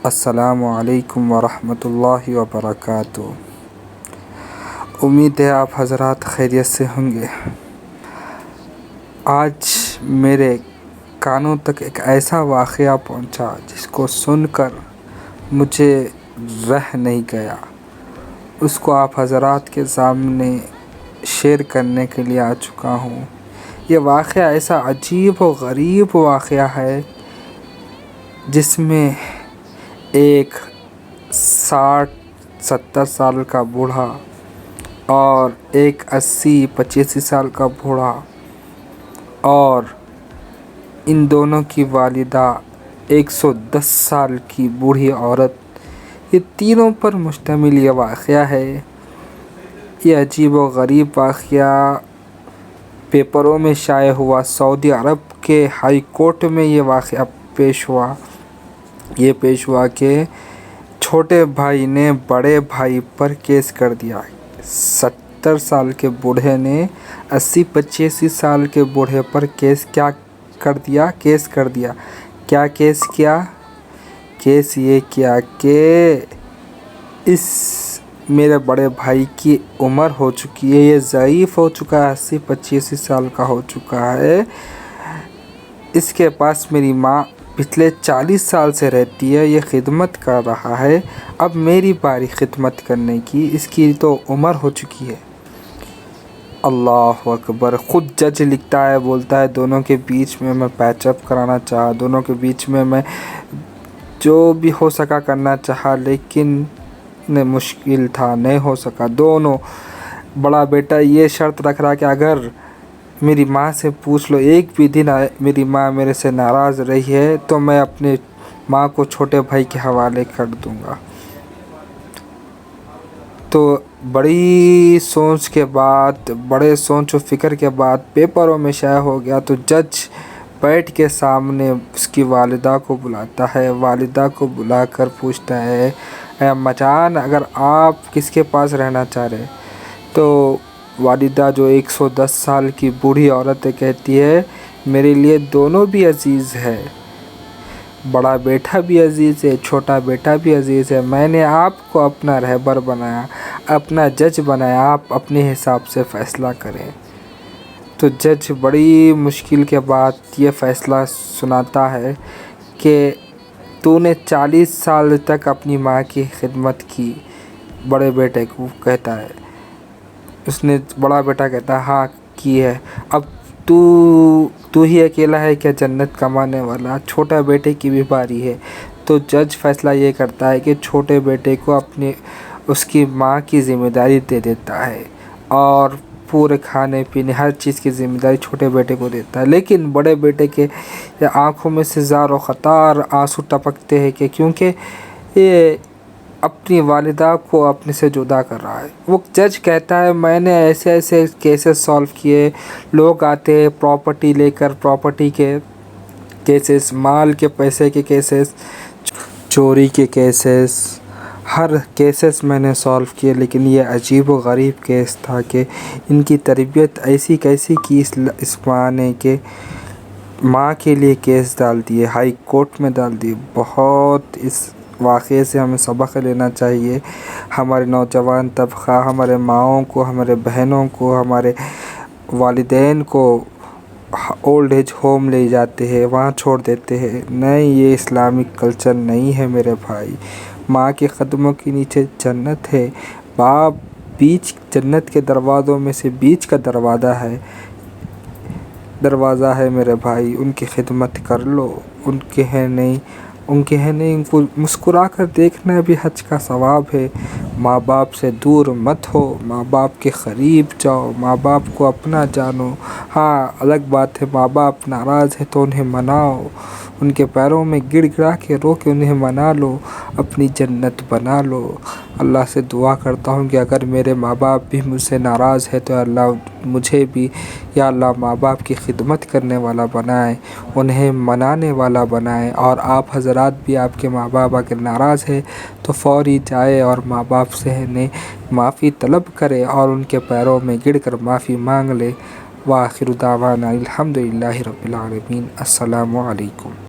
السلام علیکم ورحمۃ اللہ وبرکاتہ۔ امید ہے آپ حضرات خیریت سے ہوں گے۔ آج میرے کانوں تک ایک ایسا واقعہ پہنچا جس کو سن کر مجھے رہ نہیں گیا۔ اس کو آپ حضرات کے سامنے شیئر کرنے کے لیے آ چکا ہوں۔ یہ واقعہ ایسا عجیب و غریب واقعہ ہے جس میں ایک 60-70 سال کا بوڑھا اور ایک 80-85 سال کا بوڑھا اور ان دونوں کی والدہ 110 سال کی بوڑھی عورت، یہ تینوں پر مشتمل یہ واقعہ ہے۔ یہ عجیب و غریب واقعہ پیپروں میں شائع ہوا۔ سعودی عرب کے ہائی کورٹ میں یہ واقعہ پیش ہوا۔ یہ پیش ہوا کہ چھوٹے بھائی نے بڑے بھائی پر کیس کر دیا۔ 70 سال کے بوڑھے نے 80-85 سال کے بوڑھے پر کیس کر دیا۔ کیا کیس کیا؟ کیس یہ کیا کہ اس میرے بڑے بھائی کی عمر ہو چکی ہے، یہ ضعیف ہو چکا ہے، 80-85 سال کا ہو چکا ہے۔ اس کے پاس میری ماں پچھلے 40 سال سے رہتی ہے، یہ خدمت کر رہا ہے۔ اب میری باری خدمت کرنے کی، اس کی تو عمر ہو چکی ہے۔ اللہ اکبر! خود جج لکھتا ہے، بولتا ہے دونوں کے بیچ میں پیچ اپ کرانا چاہا، دونوں کے بیچ میں جو بھی ہو سکا کرنا چاہا، لیکن مشکل تھا، نہیں ہو سکا۔ دونوں بڑا بیٹا یہ شرط رکھ رہا کہ اگر میری ماں سے پوچھ لو ایک بھی دن میری ماں میرے سے ناراض رہی ہے تو میں اپنی ماں کو چھوٹے بھائی کے حوالے کر دوں گا۔ تو بڑی سوچ کے بعد، بڑے سوچ و فکر کے بعد پیپروں میں شائع ہو گیا۔ تو جج بیٹھ کے سامنے اس کی والدہ کو بلاتا ہے، والدہ کو بلا کر پوچھتا ہے، اے اماں جان، اگر آپ کس کے پاس رہنا چاہ رہے؟ تو والدہ جو 110 سال کی بوڑھی عورت ہے کہتی ہے، میرے لیے دونوں بھی عزیز ہے، بڑا بیٹا بھی عزیز ہے، چھوٹا بیٹا بھی عزیز ہے۔ میں نے آپ کو اپنا رہبر بنایا، اپنا جج بنایا، آپ اپنے حساب سے فیصلہ کریں۔ تو جج بڑی مشکل کے بعد یہ فیصلہ سناتا ہے کہ تو نے 40 سال تک اپنی ماں کی خدمت کی۔ بڑے بیٹے کو کہتا ہے، اس نے بڑا بیٹا کہتا ہے ہاں کی ہے، اب تو ہی اکیلا ہے کیا جنت کمانے والا؟ چھوٹا بیٹے کی بھی باری ہے۔ تو جج فیصلہ یہ کرتا ہے کہ چھوٹے بیٹے کو اس کی ماں کی ذمہ داری دے دیتا ہے اور پورے کھانے پینے ہر چیز کی ذمہ داری چھوٹے بیٹے کو دیتا ہے، لیکن بڑے بیٹے کے آنکھوں میں سے زار و خطار آنسو ٹپکتے ہیں کہ کیونکہ یہ اپنی والدہ کو اپنے سے جدا کر رہا ہے۔ وہ جج کہتا ہے میں نے ایسے ایسے کیسز سالو کیے، لوگ آتے پراپرٹی لے کر، پراپرٹی کے کیسز، مال کے پیسے کے کیسز، چوری کے کیسز، ہر کیسز میں نے سالو کیے، لیکن یہ عجیب و غریب کیس تھا کہ ان کی تربیت ایسی کیسی کی اس ماں نے کہ ماں کے لیے کیس ڈال دیے، ہائی کورٹ میں ڈال دیے۔ بہت اس واقعے سے ہمیں سبق لینا چاہیے۔ ہمارے نوجوان طبقہ، ہمارے ماؤں کو، ہمارے بہنوں کو، ہمارے والدین کو اولڈ ایج ہوم لے جاتے ہیں، وہاں چھوڑ دیتے ہیں۔ نہیں، یہ اسلامک کلچر نہیں ہے میرے بھائی۔ ماں کے قدموں کے نیچے جنت ہے، باپ بیچ جنت کے دروازوں میں سے بیچ کا دروازہ ہے میرے بھائی، ان کی خدمت کر لو۔ ان کے ہیں نہیں، ان کو مسکرا کر دیکھنا بھی حج کا ثواب ہے۔ ماں باپ سے دور مت ہو، ماں باپ کے قریب جاؤ، ماں باپ کو اپنا جانو۔ ہاں، الگ بات ہے ماں باپ ناراض ہے تو انہیں مناؤ، ان کے پیروں میں گڑ گڑا کے رو کے انہیں منا لو، اپنی جنت بنا لو۔ اللہ سے دعا کرتا ہوں کہ اگر میرے ماں باپ بھی مجھ سے ناراض ہے تو اللہ مجھے بھی یا اللہ ماں باپ کی خدمت کرنے والا بنائے، انہیں منانے والا بنائے۔ اور آپ حضرات بھی، آپ کے ماں باپ اگر ناراض ہے تو فوری جائے اور ماں باپ سے معافی طلب کرے اور ان کے پیروں میں گڑ کر معافی مانگ لے۔ وآخر دعوانا الحمدللہ رب العالمین۔ السلام علیکم۔